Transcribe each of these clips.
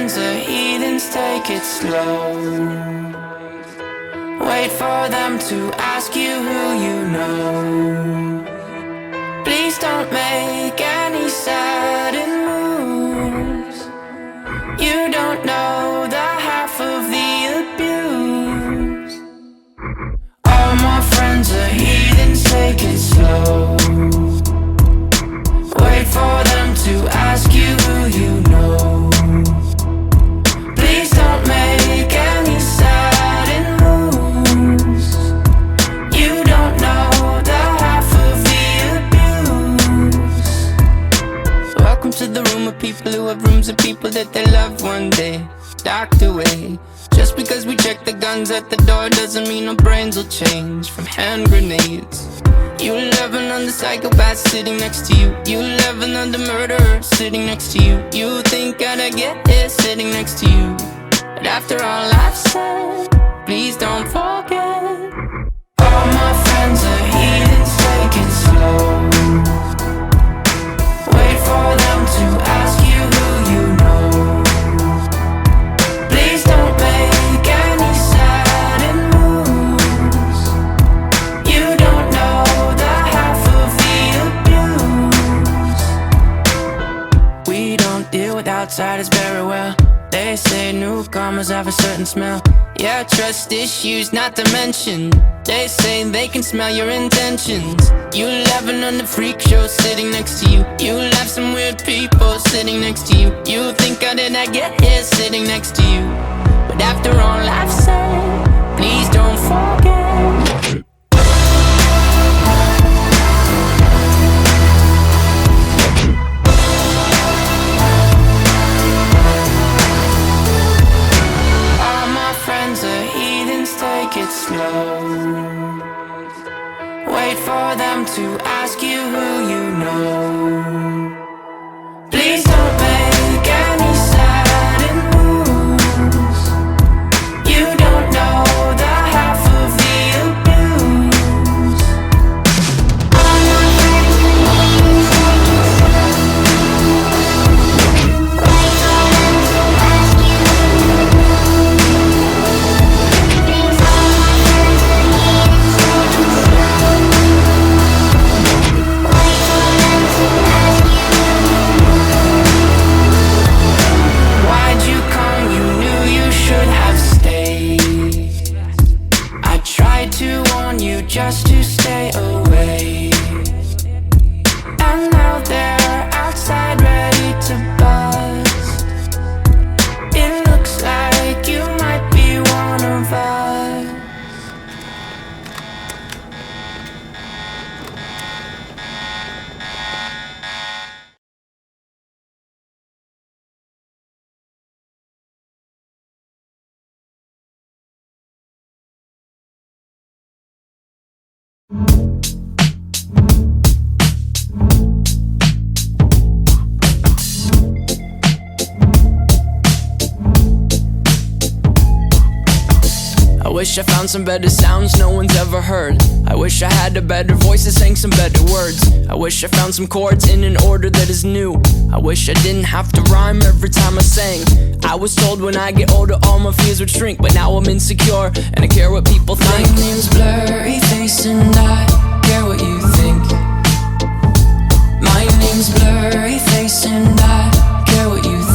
friends are heathens, take it slow. Wait for them to ask you who you know. Please don't make any sudden moves. You don't know the half of the abuse. All my friends are heathens, take it slow. Wait for them to ask you who you know. Please don't make any sudden moves. You don't know the half of the abuse. Welcome to the room of people who have rooms of people that they loved one day docked away. Just because we check the guns at the door doesn't mean our brains will change from hand grenades. You love another psychopath sitting next to you. You love another murderer sitting next to you. You think I'd get here sitting next to you. But after all I've said, please don't forget. All my friends are heathens, take it slow. Wait for them to ask you who you know. Please don't make any sudden moves. You don't know the half of the abuse. We don't deal with outsiders very well. They say newcomers have a certain smell. Yeah, trust issues not to mention. They say they can smell your intentions. You laughing on the freak show sitting next to you. You laugh some weird people sitting next to you. You think how did I get here sitting next to you. But after all I've said, please don't forget. Take it slow. Wait for them to ask you who you know. Please don't make any sudden moves. You don't know the half of the abuse. All my friends are heathens, take it slow. Wait for them to ask you who you know. Just to stay away. And now they're outside ready to bust. It looks like you might be one of us. I wish I found some better sounds no one's ever heard. I wish I had a better voice that sang some better words. I wish I found some chords in an order that is new. I wish I didn't have to rhyme every time I sang. I was told when I get older all my fears would shrink, but now I'm insecure and I care what people think. My name's Blurry Face and I care what you think. My name's Blurry Face and I care what you think.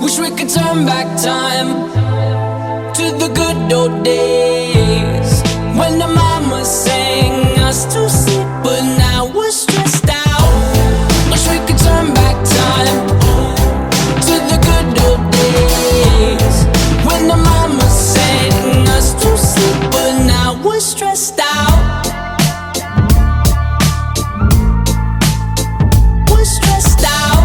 Wish we could turn back time to the good old days when the mama sang us to sleep, but now we're stressed out. Wish we could turn back time to the good old days when the mama sang us to sleep, but now we're stressed out. We're stressed out.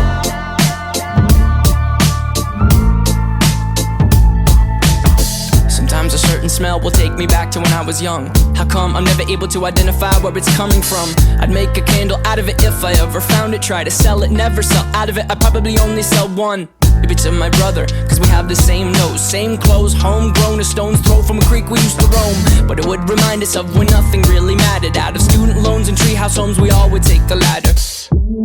A certain smell will take me back to when I was young. How come I'm never able to identify where it's coming from? I'd make a candle out of it if I ever found it. Try to sell it, never sell out of it. I'd probably only sell one. Maybe to my brother, cause we have the same nose, same clothes, homegrown, a stone's throw from a creek we used to roam. But it would remind us of when nothing really mattered. Out of student loans and treehouse homes, we all would take the ladder.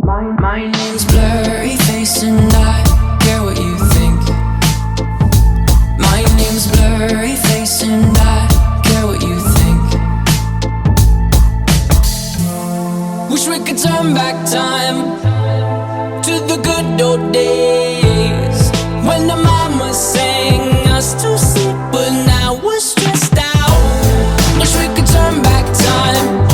My name's Blurry Face and I care what you think. My name's Blurry Face and I care what you think. Wish we could turn back time to the good old days when the mama sang us to sleep, but now we're stressed out. Wish we could turn back time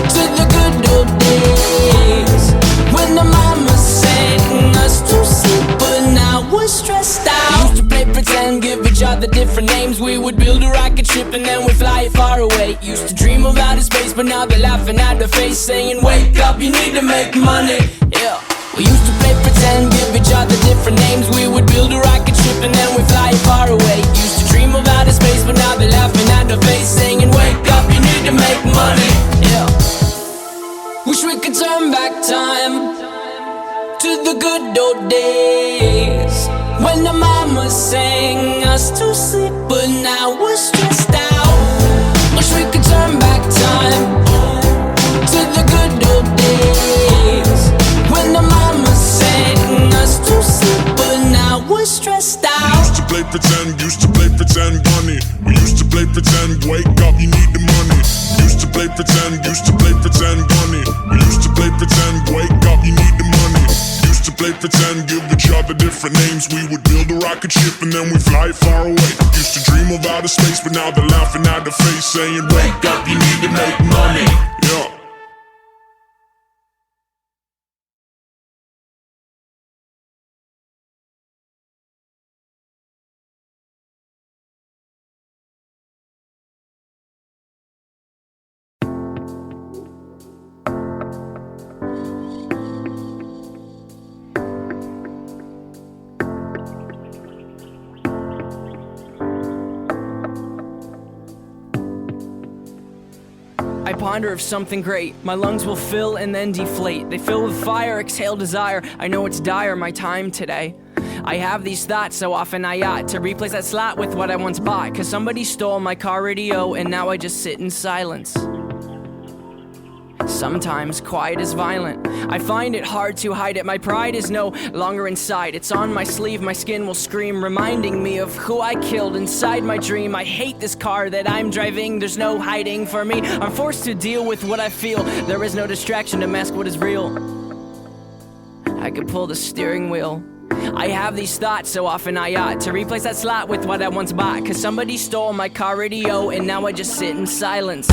to the good old days when the mama sang us to sleep, but now we're stressed out. Used to play pretend, give each other different names. We would build a rocket ship and then we'd fly it far away. Used to dream of outer space, but now they're laughing at the face, saying wake up, you need to make money. Yeah. We used to play pretend, give each other different names. We would build a rocket ship and then we'd fly it far away. Used to dream of outer space, but now they're laughing at the face, saying wake up, you need to make money. Yeah. Wish we could turn back time to the good old days when the mama sang us to sleep, but now we're stressed out. Wish we could turn back time to the good old days when the mama sang us to sleep, but now we're stressed out. We used to play pretend bunny. We used to play pretend, wake up, you need the money. Used to play pretend bunny. We used to play pretend, wake up, you need the money. Used to play pretend, give each other different names. We would build a rocket ship and then we fly far away. Used to dream of outer space, but now they're laughing at the face, saying wake up, you need to make money. Yeah. I ponder of something great. My lungs will fill and then deflate. They fill with fire, exhale desire. I know it's dire, my time today. I have these thoughts so often I ought to replace that slot with what I once bought. Cause somebody stole my car radio and now I just sit in silence. Sometimes quiet is violent. I find it hard to hide it. My pride is no longer inside. It's on my sleeve, my skin will scream, reminding me of who I killed inside my dream. I hate this car that I'm driving. There's no hiding for me. I'm forced to deal with what I feel. There is no distraction to mask what is real. I could pull the steering wheel. I have these thoughts so often I ought to replace that slot with what I once bought. Cause somebody stole my car radio and now I just sit in silence.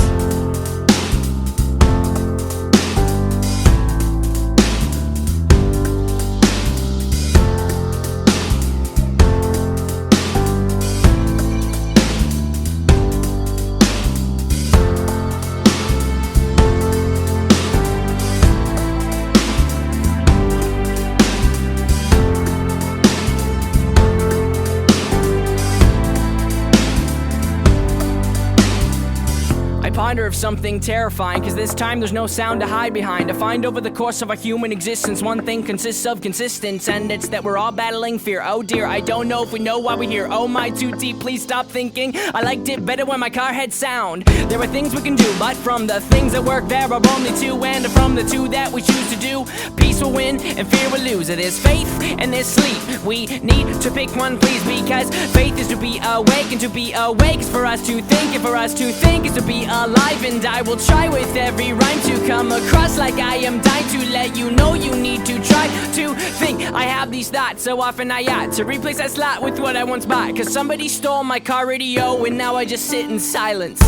Ponder of something terrifying, cause this time there's no sound to hide behind. I find over the course of our human existence, one thing consists of consistence, and it's that we're all battling fear. Oh dear, I don't know if we know why we're here. Oh my, too deep, please stop thinking. I liked it better when my car had sound. There are things we can do, but from the things that work there are only two, and from the two that we choose to do, peace will win and fear will lose. There's faith and there's sleep. We need to pick one, please, because faith is to be awake, and to be awake is for us to think, and for us to think is to be alive. And I will try with every rhyme to come across like I am dying to let you know you need to try to think. I have these thoughts so often I ought to replace that slot with what I once bought. Cause somebody stole my car radio and now I just sit in silence.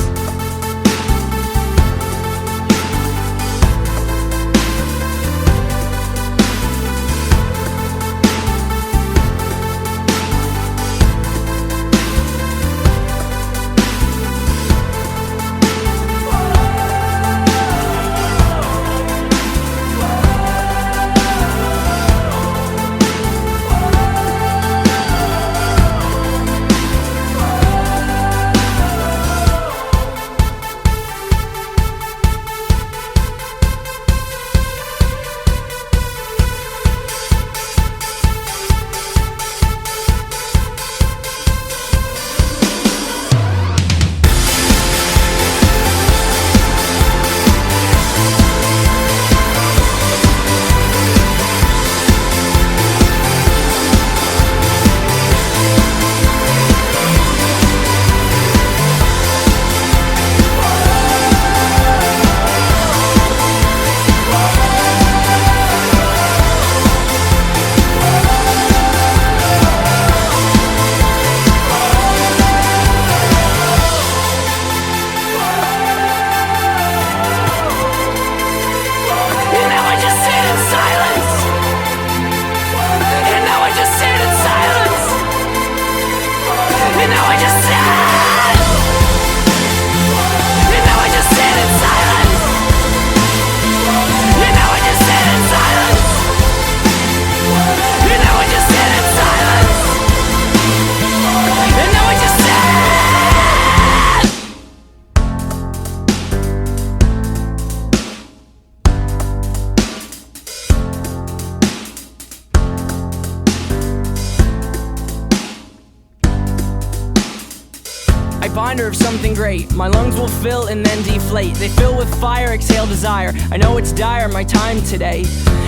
finder of something great. My lungs will fill and then deflate. They fill with fire, exhale desire. I know it's dire, my time today.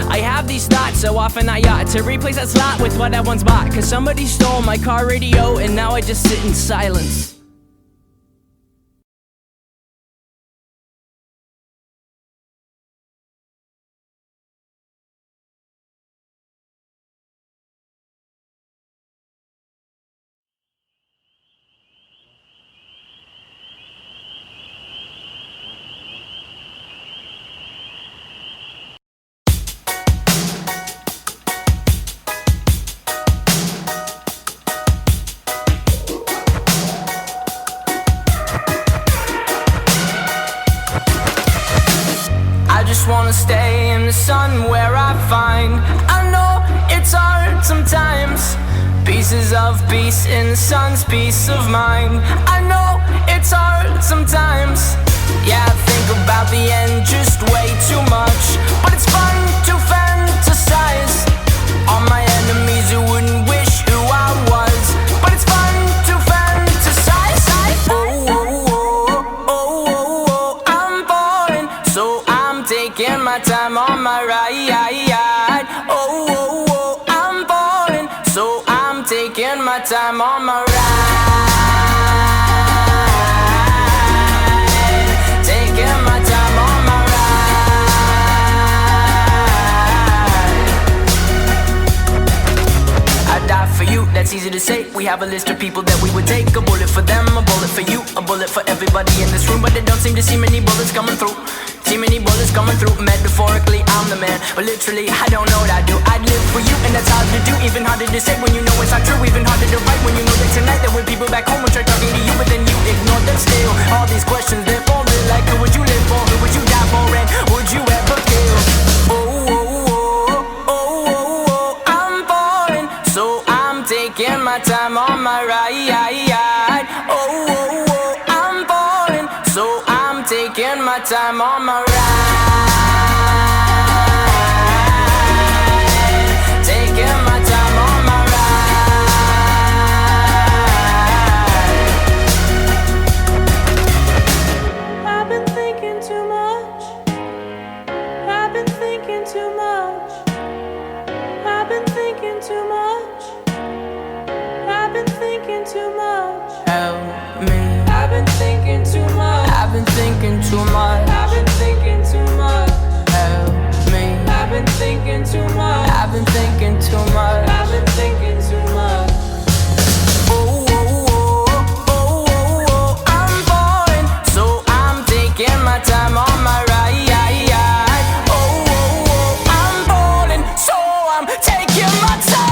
I have these thoughts so often I ought to replace that slot with what I once bought. Cause somebody stole my car radio and now I just sit in silence. Wanna stay in the sun where I find I know it's hard sometimes. Pieces of peace in the sun's peace of mind. I know it's hard sometimes. Yeah, I think about the end just way too much. But it's fun to fantasize on my enemies who wouldn't wish who I was. But it's fun to fantasize. Oh, I'm falling, so I'm taking my time on my ride. Oh, I'm falling, so I'm taking my time on my ride. Taking my time on my ride. I die for you, that's easy to say. We have a list of people that we would take. A bullet for them, a bullet for you, a bullet for everybody in this room. But they don't seem to see many bullets coming through. See many bullets coming through. Metaphorically, I'm the man, but literally, I don't know what I do. I'd live for you, and that's hard to do. Even harder to say when you know it's not true. Even harder to write when you know that tonight there were people back home who tried talking to you, but then you ignored them still. All these questions, they're falling like, who would you live for? Who would you die for? And would you ever kill? Oh, I'm falling, so I'm taking my time on my ride. Oh, I'm falling, so I'm taking my time on my ride. Taking my time on my ride. I've been thinking too much. I've been thinking too much. I've been thinking too much. I've been thinking too much. Help me. I've been thinking too much. I've been thinking too much. I've been thinking too much. Help me. I've been thinking too much. I've been thinking too much. I've been thinking too much. Oh, I'm falling, so I'm taking my time on my ride. Oh, I'm falling, so I'm taking my time.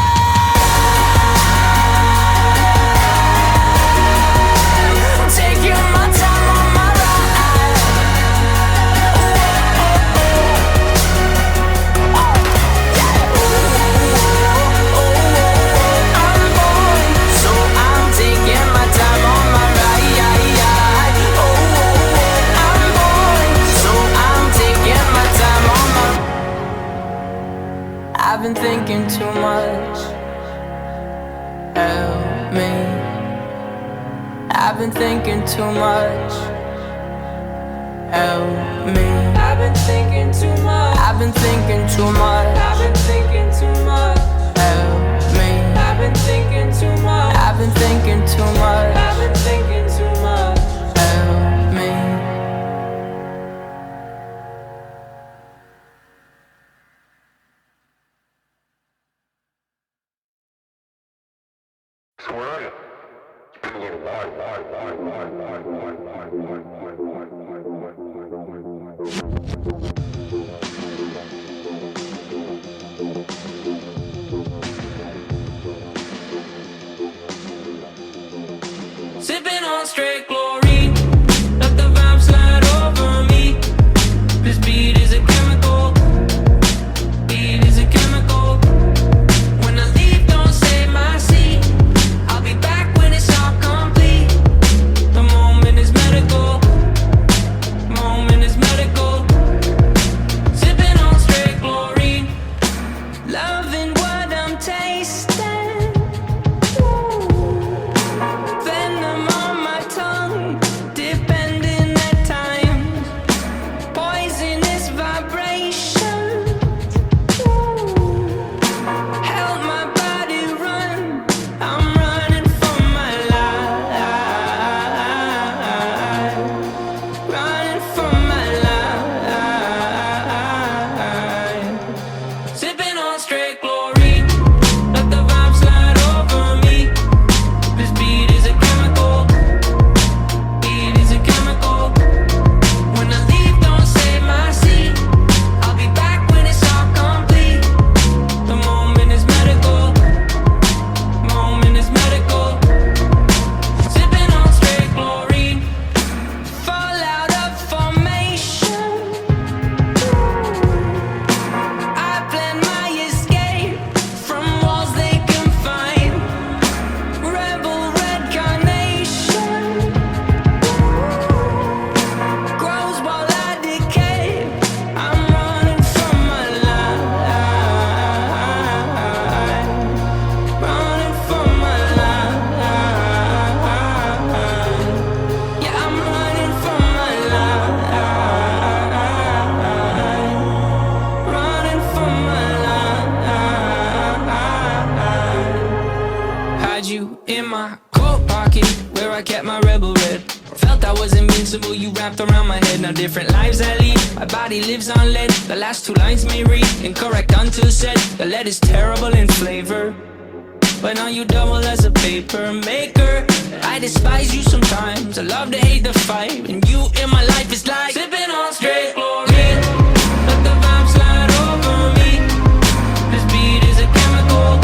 Taking my time on my ride. I'm falling, so I'm taking my time on my ride. Oh, I'm falling, so I'm taking my time on my. I've been thinking too much. Help me. I've been thinking too much. Help me. I've been thinking too much. I've been thinking too much. I've been thinking too much. Help me. I've been thinking too much. I've been thinking too much. I've been thinking too much. Help me. So where are you? It's been a little while. Sipping on straight chlorine, let the vibe slide over me. This beat is a chemical. Beat is a chemical. When I leave, don't save my seat. I'll be back when it's all complete. The moment is medical. Moment is medical. different lives I lead. My body lives on lead. The last two lines may read incorrect until said. The lead is terrible in flavor, but now you double as a paper maker. I despise you sometimes, I love to hate the fight, and you in my life is like sipping on straight chlorine. Let the vibe slide over me. This beat is a chemical.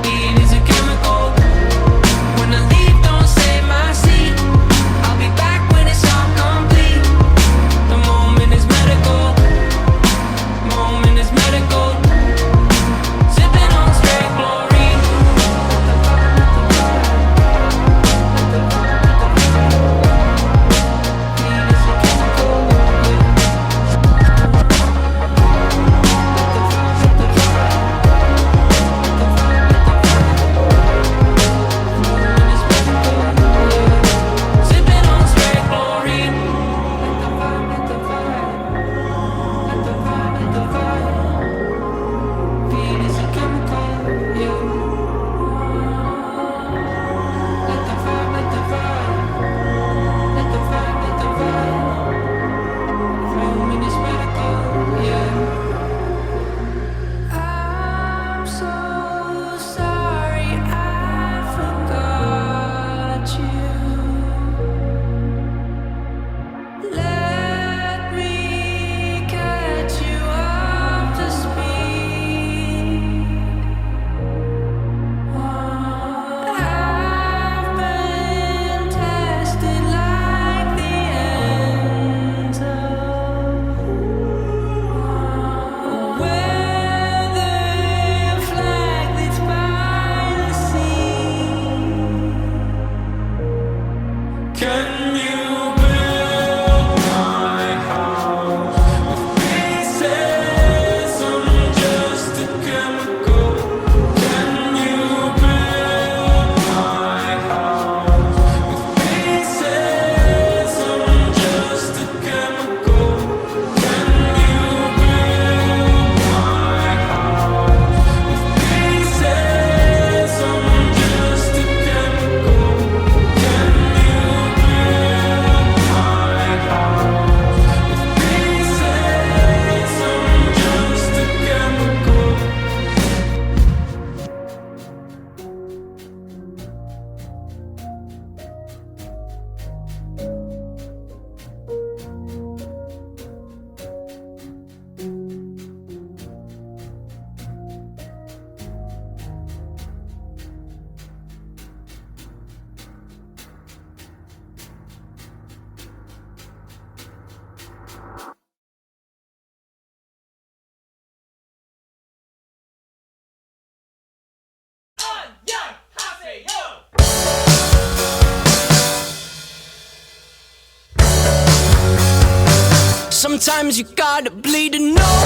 Beat is a chemical. When I leave, don't save my seat. I'll be back when it's all complete. The moment is medical. Moment is medical. Sipping on straight chlorine. Sipping on straight chlorine. Let the vibe. Beat is a chemical, yeah. Let the vibe. Let the vibe. Moment is medical, yeah. I'm so sorry I forgot you. Let me catch you up to speed. I've been tested like the ends of weather flag that's by the sea. Can you build my house with pieces? I'm just a chemical. Can you build my house with pieces? I'm just a chemical. Can you build my house with pieces? I'm just a chemical. Can you build my house with pieces? I'm just a chemical. Sometimes you gotta bleed to know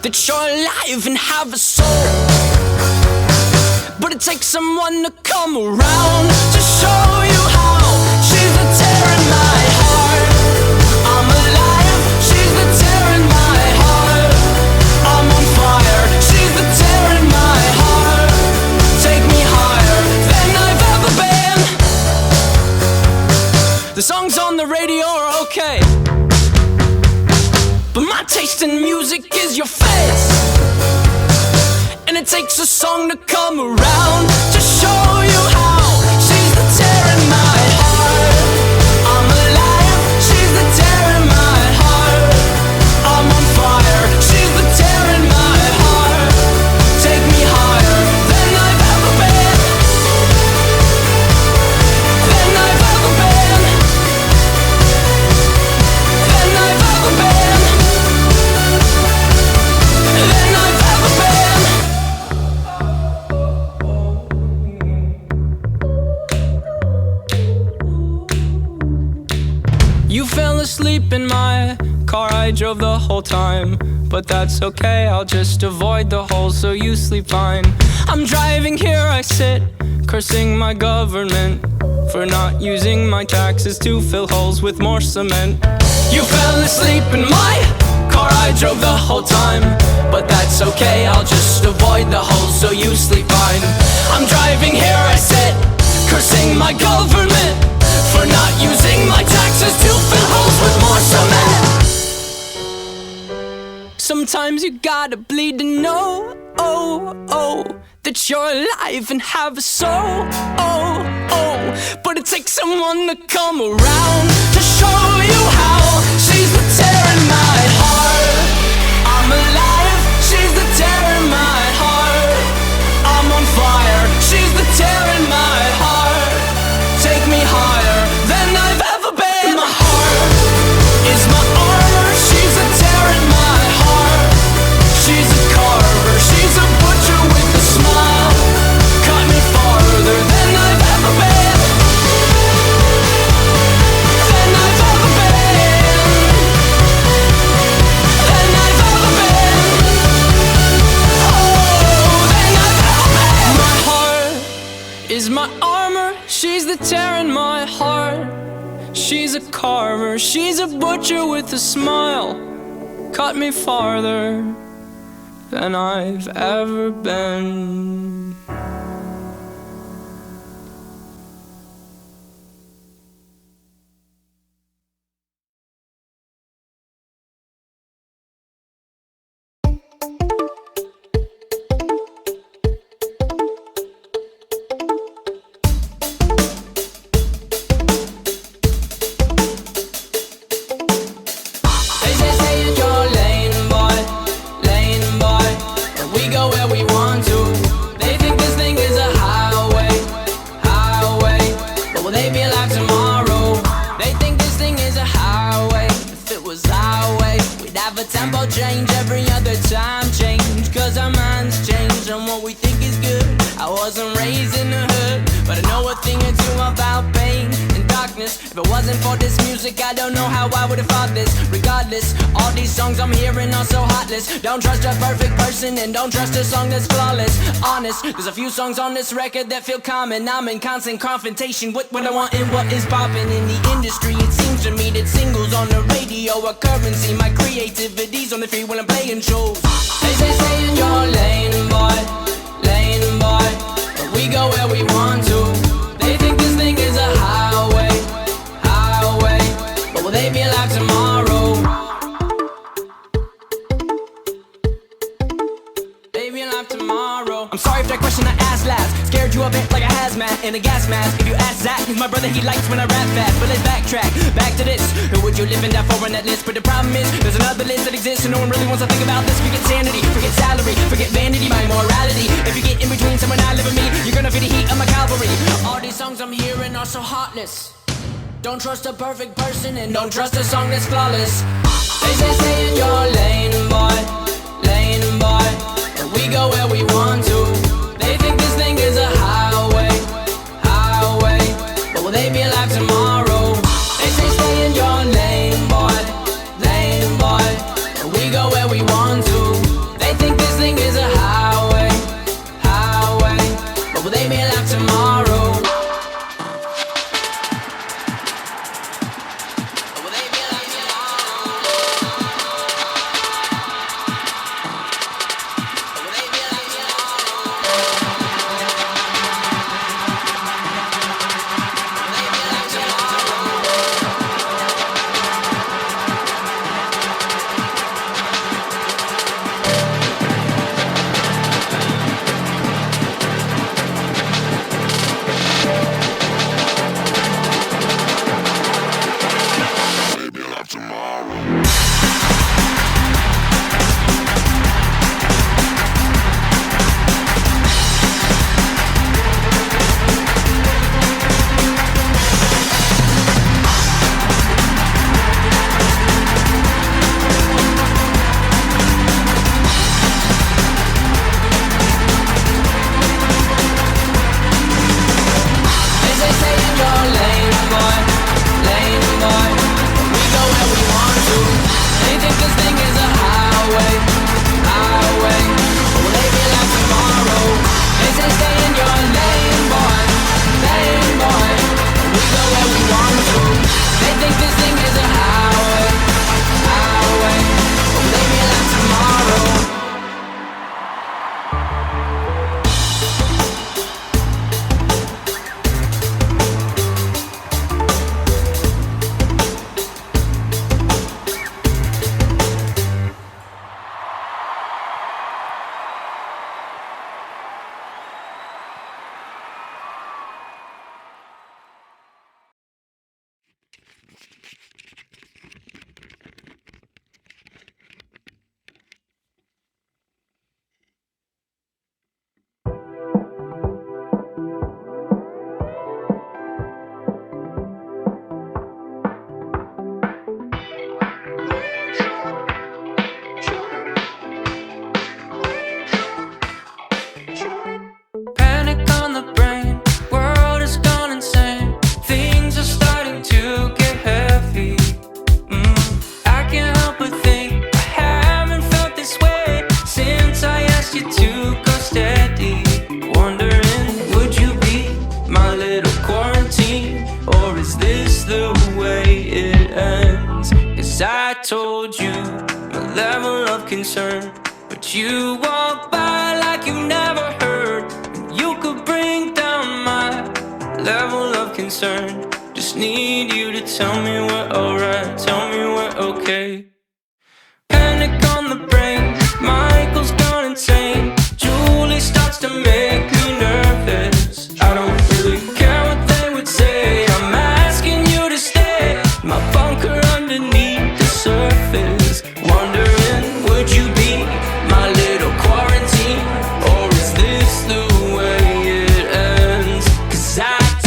that you're alive and have a soul. But it takes someone to come around to show you how. She's the tear in my heart. I'm alive. She's the tear in my heart. I'm on fire. She's the tear in my heart. Take me higher than I've ever been. The songs on the radio are okay, but my taste in music is your face. And it takes a song to come around to show you how. She's the tear in my heart. I'm alive. She's the tear in my heart. I'm on fire. She's the tear in my heart. Take me higher than I've ever been. Than I've ever been. Than I've ever been. Than I've ever been. You fell asleep in my car, I drove the whole time. But that's okay, I'll just avoid the hole so you sleep fine. I'm driving here, I sit, cursing my government for not using my taxes to fill holes with more cement. You fell asleep in my car, I drove the whole time. But that's okay, I'll just avoid the holes so you sleep fine. I'm driving here, I sit, cursing my government for for not using my taxes to fill holes with more cement. Sometimes you gotta bleed to know, that you're alive and have a soul, but it takes someone to come around to show you how. She's the tear in my heart. I'm alive, she's the tear in my heart. I'm on fire, she's the tear in my heart. Take me higher than I've ever been. My heart is my armor, she's a tear in my heart. She's a carver, she's a butcher with a smile. Cut me farther than I've ever been. Than I've ever been. Than I've ever been. Oh, than I've ever been. My heart is my armor, she's the tear in my heart. She's a carver, she's a butcher with a smile. Cut me farther than I've ever been. Tempo change every other time change, cause our minds change on what we think is good. I wasn't raised in the hood, but I know a thing or two about pain and darkness. If it wasn't for this music, I don't know how I would have thought this. Regardless, all these songs I'm hearing are so heartless. Don't trust a perfect person and don't trust a song that's flawless. Honest, there's a few songs on this record that feel common. I'm in constant confrontation with what I want and what is popping in the industry. It seems to me that singles on the radio are currency. My creativity's on the free when I'm playing shows. They say stay in your lane, boy, but we go where we want to. They think this thing is a highway, but will they be alive tomorrow? They be alive tomorrow. I'm sorry if that question I asked last scared you a bit like a hazmat in a gas mask. If you ask Zach, he's my brother, he likes when I rap fast. But let's backtrack, back to this. Who would you live and die for on that list? But the problem is, there's another list that exists and no one really wants to think about this. Forget sanity, forget salary, forget vanity, my morality. If you get in between someone I live and me, you're gonna feel the heat of my cavalry. All these songs I'm hearing are so heartless. Don't trust a perfect person and don't trust a song that's flawless. They say stay in your lane, boy, but we go where we want to. They think this thing is a highway, but will they be alive tomorrow? They say stay in your lane, boy, but we go where we want to. They think this thing is a highway, but will they be alive tomorrow? But will they be alive tomorrow? concern. But you walk by like you never heard. You could bring down my level of concern. Just need you to tell me we're alright, tell me we're okay. Panic on the brain, Michael's gone insane. Julie starts to make me nervous. I don't really care what they would say. I'm asking you to stay. My bunker underneath the surface. Wondering, would you be my little quarantine? Or is this the way it ends? 'Cause I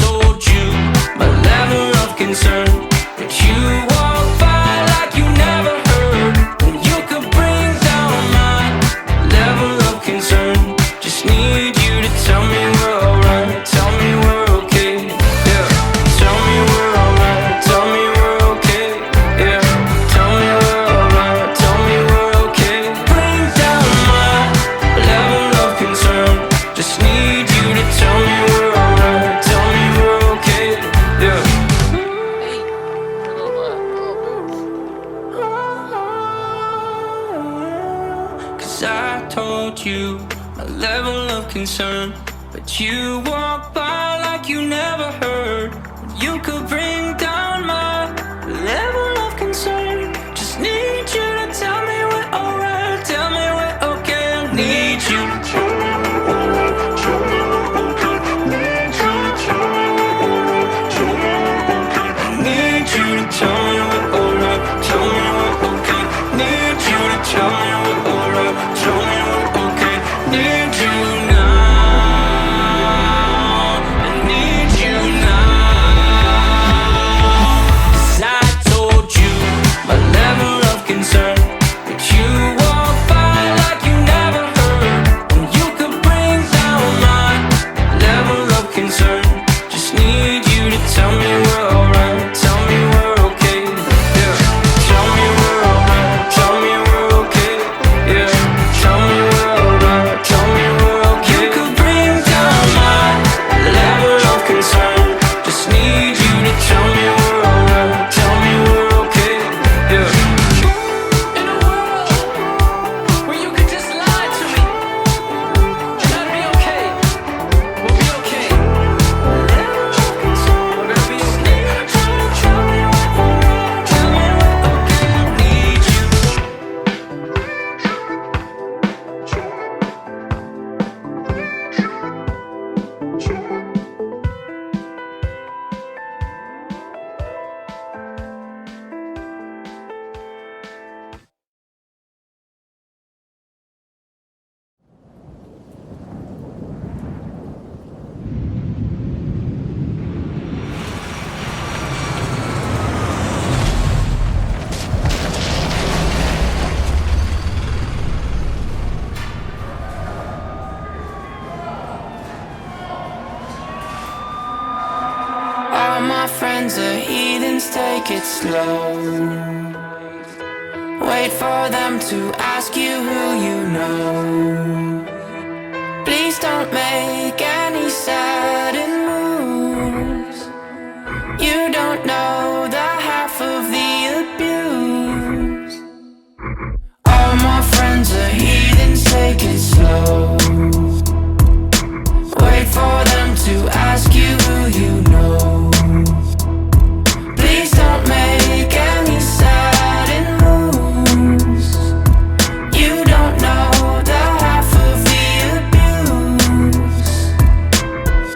told you my level of concern. But you walk by like you never heard. And you could bring down my level of concern. Just need you to tell me we're alright, tell me we're okay, yeah. Tell me we're alright, tell me we're okay, yeah. Tell me we're alright, tell me we're okay. Bring down my level of concern. Just need you to tell me we're alright, tell me we're okay, yeah. Cause I told you my level of concern. But you walk by like you never heard. You could bring down my level of concern. Just need you to tell me we're alright, tell me we're okay. I need you to tell me we're alright, tell me we're okay. Need you to tell me we're alright, tell me we're okay. I need you to tell me we're alright, tell me we're okay. Need you to tell me we're alright, tell me we're okay. Need you now. I need you now. 'Cause I told you my level of concern. But you walk by like you never heard. And you could bring down my level of concern. Just need you to tell me we're alright, tell me we're okay, yeah. Tell me we're alright, tell me we're okay, yeah. Tell me we're alright, tell me we're okay. You could bring down my level of concern. Just need you to tell me we're alright, tell me we're okay, yeah. In a world where you could just lie to me and I'd be okay, we'll be okay. We're gonna be okay. Tell me we're alright, tell me we're okay. I need you. All my friends are heathens, take it slow. Wait for them to ask you who you know. Please don't make any sudden moves. You don't know the half of the abuse. All my friends are heathens, take it slow. Wait for them to ask you who you know. Please don't make any sudden moves. You don't know the half of the abuse.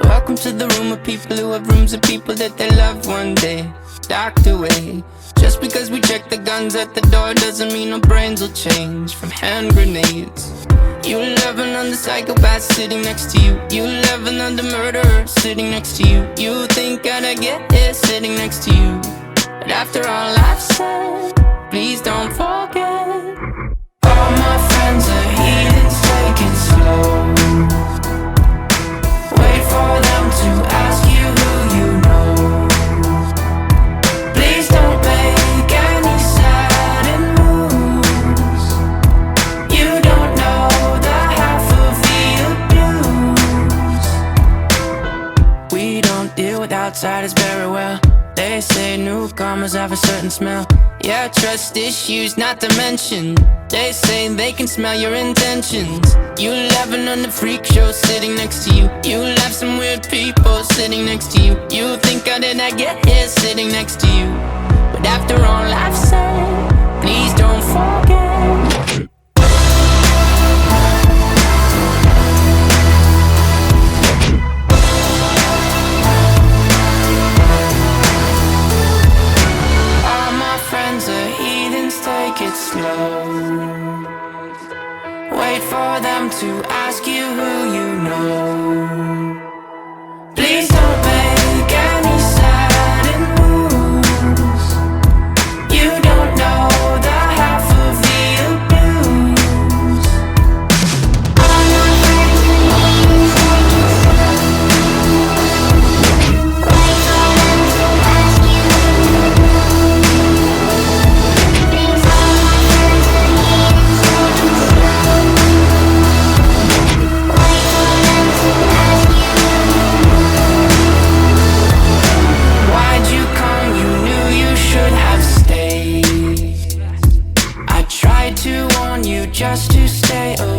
Welcome to the room of people who have rooms of people that they love one day docked away. Just because we check the guns at the door doesn't mean our brains will change from hand grenades. You love another psychopath sitting next to you. You love another murderer sitting next to you. You think I'd get here sitting next to you. But after all I've said, please don't forget. All my friends are heathens, take it slow. Wait for them to ask you who you know. Please don't make any sudden moves. You don't know the half of the abuse. We don't deal with outsiders very well. They They say newcomers have a certain smell. Yeah, trust issues not to mention. They say they can smell your intentions. You laughing on the freak show sitting next to you. You have some weird people sitting next to you. You think how did I get here sitting next to you? But after all I've said, please don't forget. All my friends are heathens, take it slow. Wait for them to ask you who you know. Please don't make any sudden moves. You don't know the half of the abuse. All my friends are heathens, take it slow. Wait for them to ask you who you know. Please, all my friends are heathens, take it slow. Wait for them to ask you who you know. Why'd you come? You knew you should have stayed. I tried to warn you just to stay away.